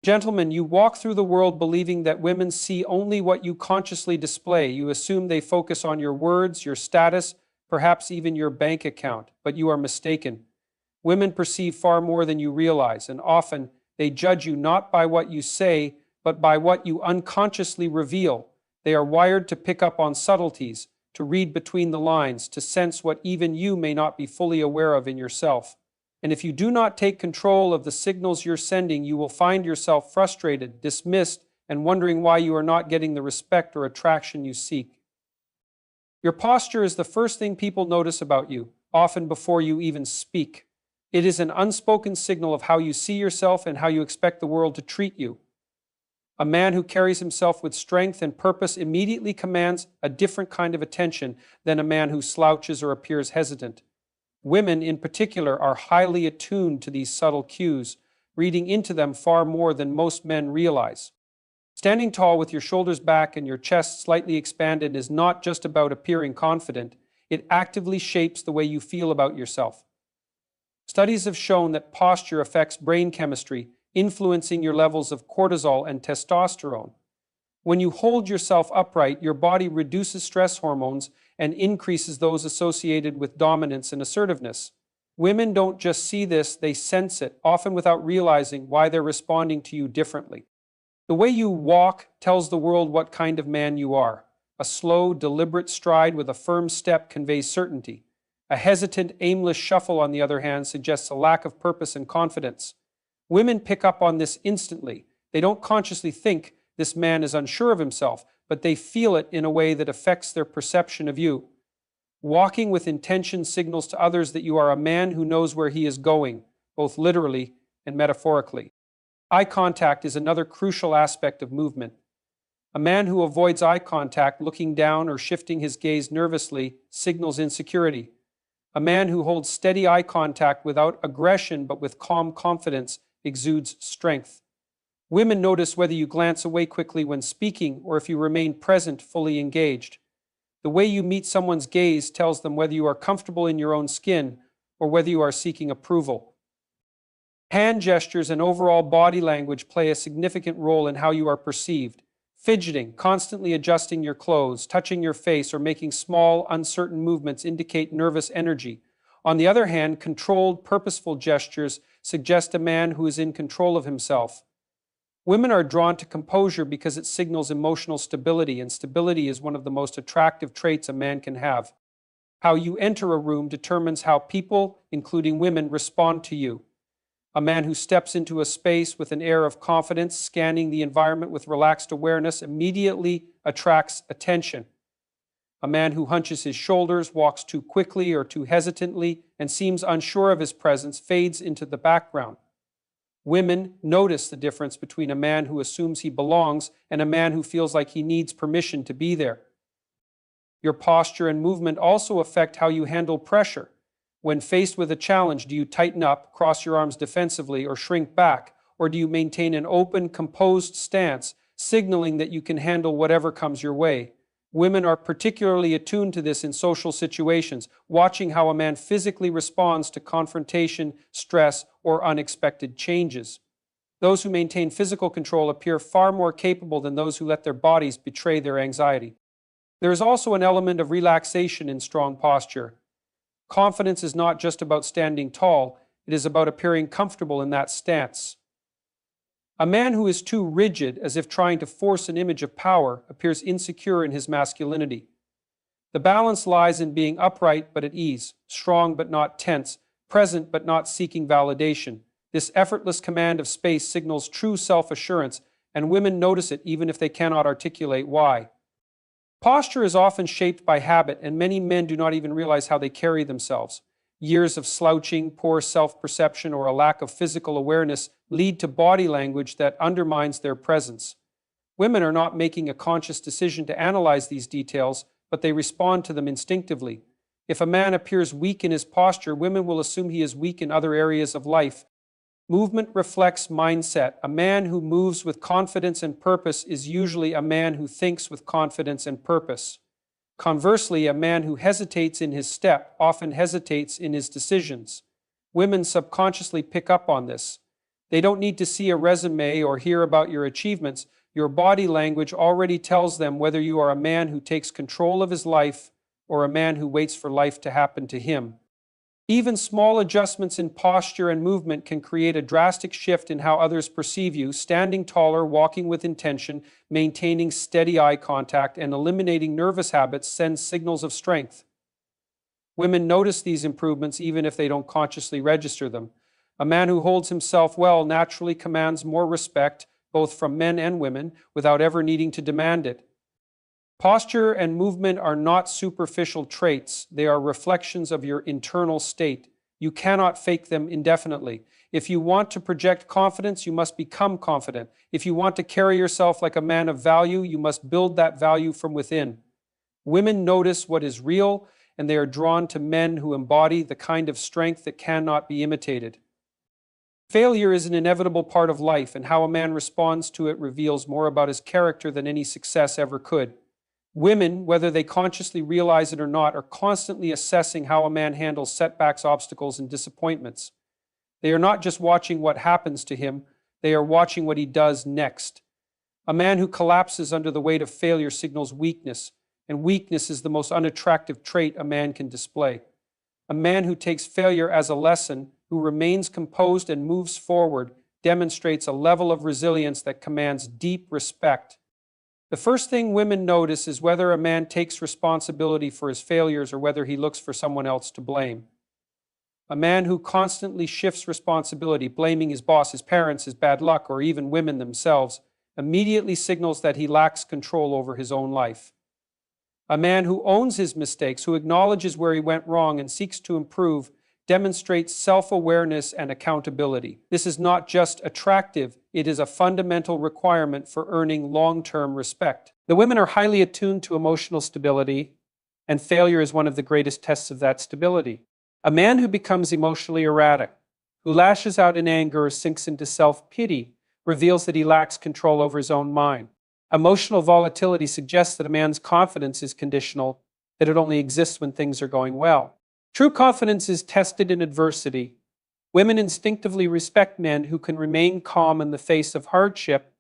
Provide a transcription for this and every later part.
Gentlemen, you walk through the world believing that women see only what you consciously display. You assume they focus on your words, your status, perhaps even your bank account, but you are mistaken. Women perceive far more than you realize, and often they judge you not by what you say, but by what you unconsciously reveal. They are wired to pick up on subtleties, to read between the lines, to sense what even you may not be fully aware of in yourself. And if you do not take control of the signals you're sending, you will find yourself frustrated, dismissed, and wondering why you are not getting the respect or attraction you seek. Your posture is the first thing people notice about you, often before you even speak. It is an unspoken signal of how you see yourself and how you expect the world to treat you. A man who carries himself with strength and purpose immediately commands a different kind of attention than a man who slouches or appears hesitant. Women, in particular, are highly attuned to these subtle cues, reading into them far more than most men realize. Standing tall with your shoulders back and your chest slightly expanded is not just about appearing confident, it actively shapes the way you feel about yourself. Studies have shown that posture affects brain chemistry, influencing your levels of cortisol and testosterone. When you hold yourself upright, your body reduces stress hormones and increases those associated with dominance and assertiveness. Women don't just see this, they sense it, often without realizing why they're responding to you differently. The way you walk tells the world what kind of man you are. A slow, deliberate stride with a firm step conveys certainty. A hesitant, aimless shuffle, on the other hand, suggests a lack of purpose and confidence. Women pick up on this instantly. They don't consciously think this man is unsure of himself, but they feel it in a way that affects their perception of you. Walking with intention signals to others that you are a man who knows where he is going, both literally and metaphorically. Eye contact is another crucial aspect of movement. A man who avoids eye contact, looking down or shifting his gaze nervously, signals insecurity. A man who holds steady eye contact without aggression but with calm confidence exudes strength. Women notice whether you glance away quickly when speaking or if you remain present, fully engaged. The way you meet someone's gaze tells them whether you are comfortable in your own skin or whether you are seeking approval. Hand gestures and overall body language play a significant role in how you are perceived. Fidgeting, constantly adjusting your clothes, touching your face, or making small, uncertain movements indicate nervous energy. On the other hand, controlled, purposeful gestures suggest a man who is in control of himself. Women are drawn to composure because it signals emotional stability, and stability is one of the most attractive traits a man can have. How you enter a room determines how people, including women, respond to you. A man who steps into a space with an air of confidence, scanning the environment with relaxed awareness, immediately attracts attention. A man who hunches his shoulders, walks too quickly or too hesitantly, and seems unsure of his presence fades into the background. Women notice the difference between a man who assumes he belongs and a man who feels like he needs permission to be there. Your posture and movement also affect how you handle pressure. When faced with a challenge, do you tighten up, cross your arms defensively, or shrink back? Or do you maintain an open, composed stance, signaling that you can handle whatever comes your way? Women are particularly attuned to this in social situations, watching how a man physically responds to confrontation, stress, or unexpected changes. Those who maintain physical control appear far more capable than those who let their bodies betray their anxiety. There is also an element of relaxation in strong posture. Confidence is not just about standing tall, it is about appearing comfortable in that stance. A man who is too rigid, as if trying to force an image of power, appears insecure in his masculinity. The balance lies in being upright but at ease, strong but not tense, present but not seeking validation. This effortless command of space signals true self-assurance, and women notice it even if they cannot articulate why. Posture is often shaped by habit, and many men do not even realize how they carry themselves. Years of slouching, poor self-perception, or a lack of physical awareness lead to body language that undermines their presence. Women are not making a conscious decision to analyze these details, but they respond to them instinctively. If a man appears weak in his posture, women will assume he is weak in other areas of life. Movement reflects mindset. A man who moves with confidence and purpose is usually a man who thinks with confidence and purpose. Conversely, a man who hesitates in his step often hesitates in his decisions. Women subconsciously pick up on this. They don't need to see a resume or hear about your achievements. Your body language already tells them whether you are a man who takes control of his life or a man who waits for life to happen to him. Even small adjustments in posture and movement can create a drastic shift in how others perceive you. Standing taller, walking with intention, maintaining steady eye contact, and eliminating nervous habits sends signals of strength. Women notice these improvements even if they don't consciously register them. A man who holds himself well naturally commands more respect, both from men and women, without ever needing to demand it. Posture and movement are not superficial traits. They are reflections of your internal state. You cannot fake them indefinitely. If you want to project confidence, you must become confident. If you want to carry yourself like a man of value, you must build that value from within. Women notice what is real, and they are drawn to men who embody the kind of strength that cannot be imitated. Failure is an inevitable part of life, and how a man responds to it reveals more about his character than any success ever could. Women, whether they consciously realize it or not, are constantly assessing how a man handles setbacks, obstacles, and disappointments. They are not just watching what happens to him, they are watching what he does next. A man who collapses under the weight of failure signals weakness, and weakness is the most unattractive trait a man can display. A man who takes failure as a lesson, who remains composed and moves forward, demonstrates a level of resilience that commands deep respect. The first thing women notice is whether a man takes responsibility for his failures or whether he looks for someone else to blame. A man who constantly shifts responsibility, blaming his boss, his parents, his bad luck, or even women themselves, immediately signals that he lacks control over his own life. A man who owns his mistakes, who acknowledges where he went wrong and seeks to improve, demonstrates self-awareness and accountability. This is not just attractive, it is a fundamental requirement for earning long-term respect. The women are highly attuned to emotional stability, and failure is one of the greatest tests of that stability. A man who becomes emotionally erratic, who lashes out in anger or sinks into self-pity, reveals that he lacks control over his own mind. Emotional volatility suggests that a man's confidence is conditional, that it only exists when things are going well. True confidence is tested in adversity. Women instinctively respect men who can remain calm in the face of hardship,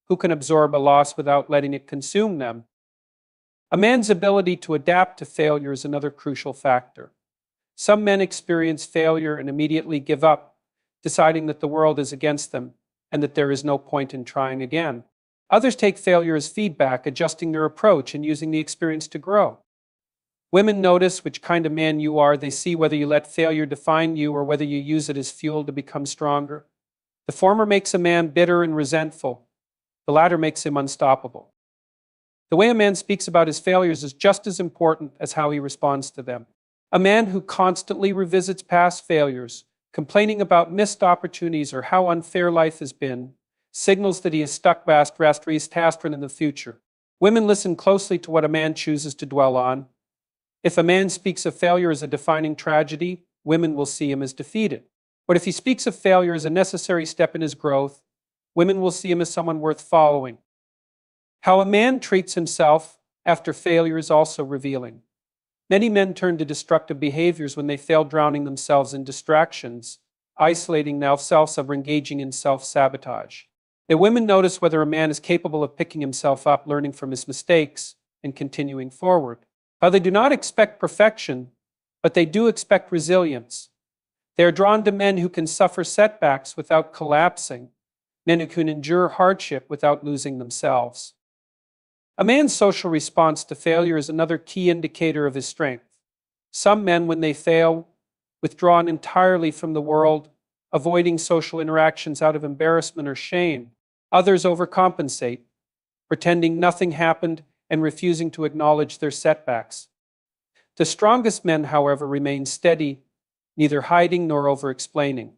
who can absorb a loss without letting it consume them. A man's ability to adapt to failure is another crucial factor. Some men experience failure and immediately give up, deciding that the world is against them and that there is no point in trying again. Others take failure as feedback, adjusting their approach and using the experience to grow. Women notice which kind of man you are. They see whether you let failure define you or whether you use it as fuel to become stronger. The former makes a man bitter and resentful. The latter makes him unstoppable. The way a man speaks about his failures is just as important as how he responds to them. A man who constantly revisits past failures, complaining about missed opportunities or how unfair life has been, signals that he is stuck fast in the future. Women listen closely to what a man chooses to dwell on. If a man speaks of failure as a defining tragedy, women will see him as defeated. But if he speaks of failure as a necessary step in his growth, women will see him as someone worth following. How a man treats himself after failure is also revealing. Many men turn to destructive behaviors when they fail, drowning themselves in distractions, isolating themselves or engaging in self-sabotage. The women notice whether a man is capable of picking himself up, learning from his mistakes, and continuing forward. How they do not expect perfection, but they do expect resilience. They are drawn to men who can suffer setbacks without collapsing, men who can endure hardship without losing themselves. A man's social response to failure is another key indicator of his strength. Some men, when they fail, withdraw entirely from the world, avoiding social interactions out of embarrassment or shame. Others overcompensate, pretending nothing happened and refusing to acknowledge their setbacks. The strongest men, however, remain steady, neither hiding nor over-explaining.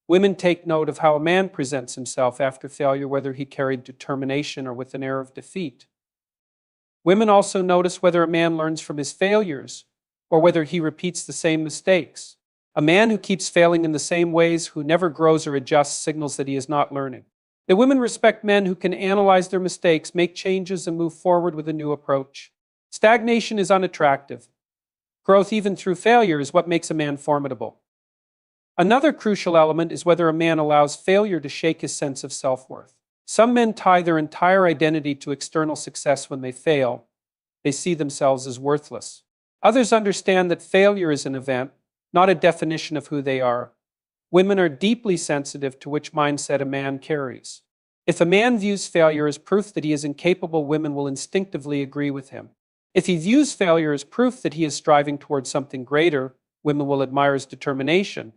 Women take note of how a man presents himself after failure, whether he carried determination or with an air of defeat. Women also notice whether a man learns from his failures or whether he repeats the same mistakes. A man who keeps failing in the same ways, who never grows or adjusts, signals that he is not learning. The women respect men who can analyze their mistakes, make changes, and move forward with a new approach. Stagnation is unattractive. Growth, even through failure, is what makes a man formidable. Another crucial element is whether a man allows failure to shake his sense of self-worth. Some men tie their entire identity to external success. When they fail, they see themselves as worthless. Others understand that failure is an event, not a definition of who they are. Women are deeply sensitive to which mindset a man carries. If a man views failure as proof that he is incapable, women will instinctively agree with him. If he views failure as proof that he is striving towards something greater, women will admire his determination.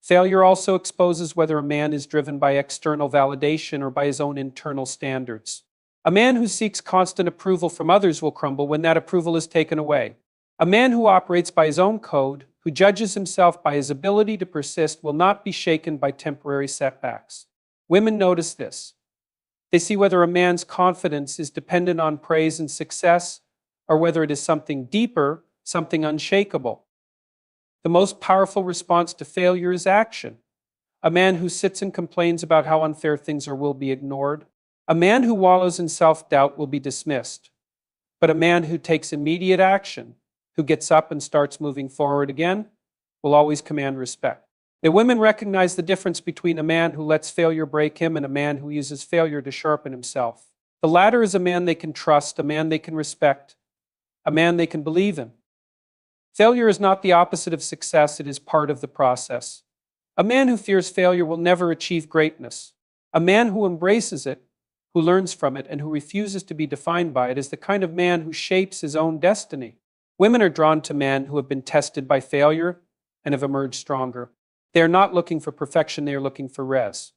Failure also exposes whether a man is driven by external validation or by his own internal standards. A man who seeks constant approval from others will crumble when that approval is taken away. A man who operates by his own code, who judges himself by his ability to persist, will not be shaken by temporary setbacks. Women notice this. They see whether a man's confidence is dependent on praise and success, or whether it is something deeper, something unshakable. The most powerful response to failure is action. A man who sits and complains about how unfair things are will be ignored. A man who wallows in self-doubt will be dismissed. But a man who takes immediate action, who gets up and starts moving forward again, will always command respect. The women recognize the difference between a man who lets failure break him and a man who uses failure to sharpen himself. The latter is a man they can trust, a man they can respect, a man they can believe in. Failure is not the opposite of success, it is part of the process. A man who fears failure will never achieve greatness. A man who embraces it, who learns from it, and who refuses to be defined by it is the kind of man who shapes his own destiny. Women are drawn to men who have been tested by failure and have emerged stronger. They are not looking for perfection, they are looking for res.